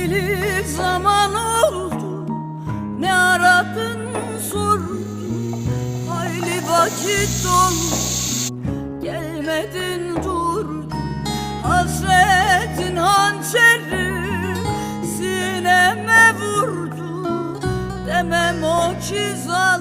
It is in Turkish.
Hayli zaman oldu, ne aradın sordum. Hayli vakit oldu, gelmedin durdun. Hasretin hançeri sineme vurdu, demem o ki zaten